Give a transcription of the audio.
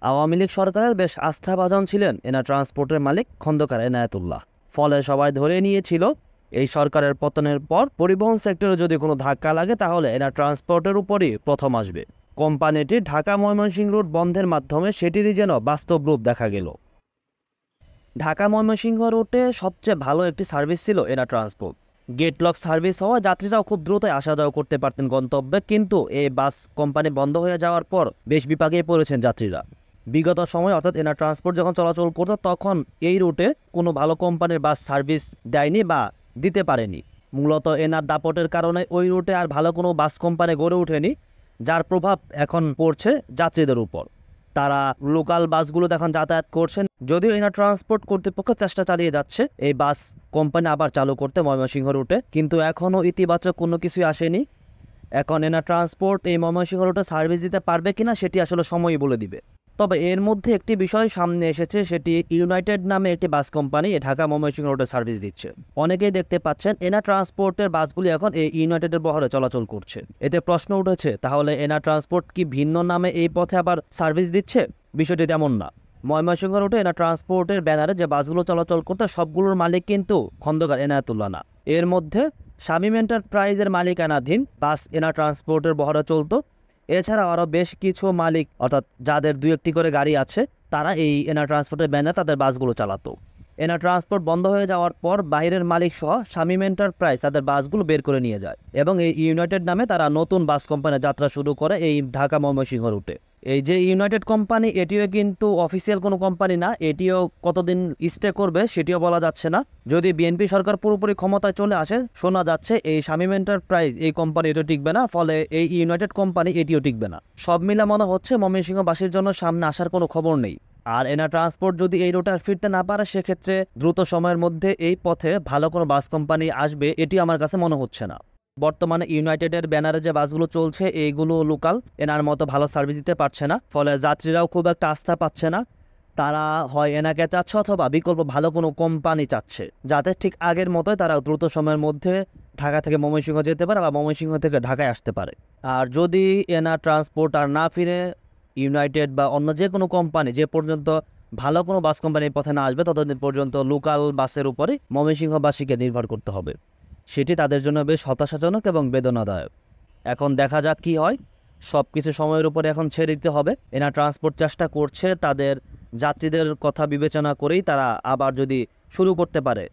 আওয়ামী লীগ সরকারের বেশ আস্থাভাজন ছিলেন এনা ট্রান্সপোর্টের মালিক খন্দকার এনায়েতুল্লাহ। ফলে সবাই ধরে নিয়েছিল এই সরকারের পতনের পর পরিবহন সেক্টরে যদি কোনো ধাক্কা লাগে তাহলে এনা ট্রান্সপোর্টের উপরই প্রথম আসবে। কোম্পানিটি ঢাকা ময়মনসিংহ রুট বন্ধের মাধ্যমে সেটিরই যেন বাস্তব রূপ দেখা গেল। ঢাকা ময়মনসিংহ রুটে সবচেয়ে ভালো একটি সার্ভিস ছিল এনা ট্রান্সপোর্ট। গেটলক সার্ভিস হওয়া যাত্রীরাও খুব দ্রুত আসা যাওয়া করতে পারতেন গন্তব্যে, কিন্তু এই বাস কোম্পানি বন্ধ হয়ে যাওয়ার পর বেশ বিপাকে পড়েছেন যাত্রীরা। বিগত সময় অর্থাৎ এনা ট্রান্সপোর্ট যখন চলাচল করতো তখন এই রুটে কোনো ভালো কোম্পানির বাস সার্ভিস দেয়নি বা দিতে পারেনি। মূলত এনার দাপটের কারণে ওই রুটে আর ভালো কোনো বাস কোম্পানি গড়ে ওঠেনি, যার প্রভাব এখন পড়ছে যাত্রীদের উপর। তারা লোকাল বাসগুলো এখন যাতায়াত করছেন, যদিও এনা ট্রান্সপোর্ট কর্তৃপক্ষ চেষ্টা চালিয়ে যাচ্ছে এই বাস কোম্পানি আবার চালু করতে ময়মনসিংহ রুটে, কিন্তু এখনও ইতিবাচক কোনো কিছুই আসেনি। এখন এনা ট্রান্সপোর্ট এই ময়মনসিংহ রুটে সার্ভিস দিতে পারবে কিনা সেটি আসলে সময়ই বলে দিবে। তবে এর মধ্যে একটি বিষয় সামনে এসেছে, সেটি ইউনাইটেড নামে একটি বাস কোম্পানি ঢাকা ময়মনসিংহ রুটে সার্ভিস দিচ্ছে। অনেকেই দেখতে পাচ্ছেন এনা ট্রান্সপোর্টের বাসগুলি এখন এই ইউনাইটেডের বহরে চলাচল করছে। এতে প্রশ্ন উঠেছে, তাহলে এনা ট্রান্সপোর্ট কি ভিন্ন নামে এই পথে আবার সার্ভিস দিচ্ছে? বিষয়টি তেমন না। ময়মনসিংহ রুটে এনা ট্রান্সপোর্টের ব্যানারে যে বাসগুলো চলাচল করতে সবগুলোর মালিক কিন্তু খন্দকার এনায়েতুল্লাহ না। এর মধ্যে শামীম এন্টারপ্রাইজের মালিকানাধীন বাস এনা ট্রান্সপোর্টের বহরে চলতো। এছাড়া আরও বেশ কিছু মালিক অর্থাৎ যাদের 2-1টি করে গাড়ি আছে তারা এই এনা ট্রান্সপোর্টের ব্যানারে তাদের বাসগুলো চালাতো। এনা ট্রান্সপোর্ট বন্ধ হয়ে যাওয়ার পর বাইরের মালিক সহ শামীম এন্টারপ্রাইজ তাদের বাসগুলো বের করে নিয়ে যায় এবং এই ইউনাইটেড নামে তারা নতুন বাস কোম্পানির যাত্রা শুরু করে এই ঢাকা ময়মনসিংহ রুটে। এই যে ইউনাইটেড কোম্পানি, এটিও কিন্তু অফিসিয়াল কোনো কোম্পানি না। এটিও কতদিন স্টে করবে সেটিও বলা যাচ্ছে না। যদি বিএনপি সরকার পুরোপুরি ক্ষমতায় চলে আসে, শোনা যাচ্ছে এই শামীম এন্টারপ্রাইজ এই কোম্পানি এটিও টিকবে না, ফলে এই ইউনাইটেড কোম্পানি এটিও টিকবে না। সব মিলে মনে হচ্ছে ময়মনসিংহবাসীর জন্য সামনে আসার কোনো খবর নেই। আর এনা ট্রান্সপোর্ট যদি এই রুটে আর ফিরতে না পারে, সেক্ষেত্রে দ্রুত সময়ের মধ্যে এই পথে ভালো কোনো বাস কোম্পানি আসবে এটি আমার কাছে মনে হচ্ছে না। বর্তমানে ইউনাইটেডের ব্যানারে যে বাসগুলো চলছে এইগুলো লোকাল, এনার মতো ভালো সার্ভিস দিতে পারছে না, ফলে যাত্রীরাও খুব একটা আস্থা পাচ্ছে না। তারা হয় এনাকে চাচ্ছে অথবা বিকল্প ভালো কোনো কোম্পানি চাচ্ছে, যাতে ঠিক আগের মতোই তারা দ্রুত সময়ের মধ্যে ঢাকা থেকে ময়মনসিংহ যেতে পারে বা ময়মনসিংহ থেকে ঢাকায় আসতে পারে। আর যদি এনা ট্রান্সপোর্ট আর না ফিরে ইউনাইটেড বা অন্য যে কোনো কোম্পানি যে পর্যন্ত ভালো কোনো বাস কোম্পানির পথে না আসবে, ততদিন পর্যন্ত লোকাল বাসের উপরে ময়মনসিংহবাসীকে নির্ভর করতে হবে। সেটি তাদের জন্য বেশ হতাশাজনক এবং বেদনাদায়ক। এখন দেখা যাক কি হয়। সব কিছু সময়ের উপরে এখন ছেড়ে দিতে হবে। এনা ট্রান্সপোর্ট চেষ্টা করছে তাদের যাত্রীদের কথা বিবেচনা করেই তারা আবার যদি শুরু করতে পারে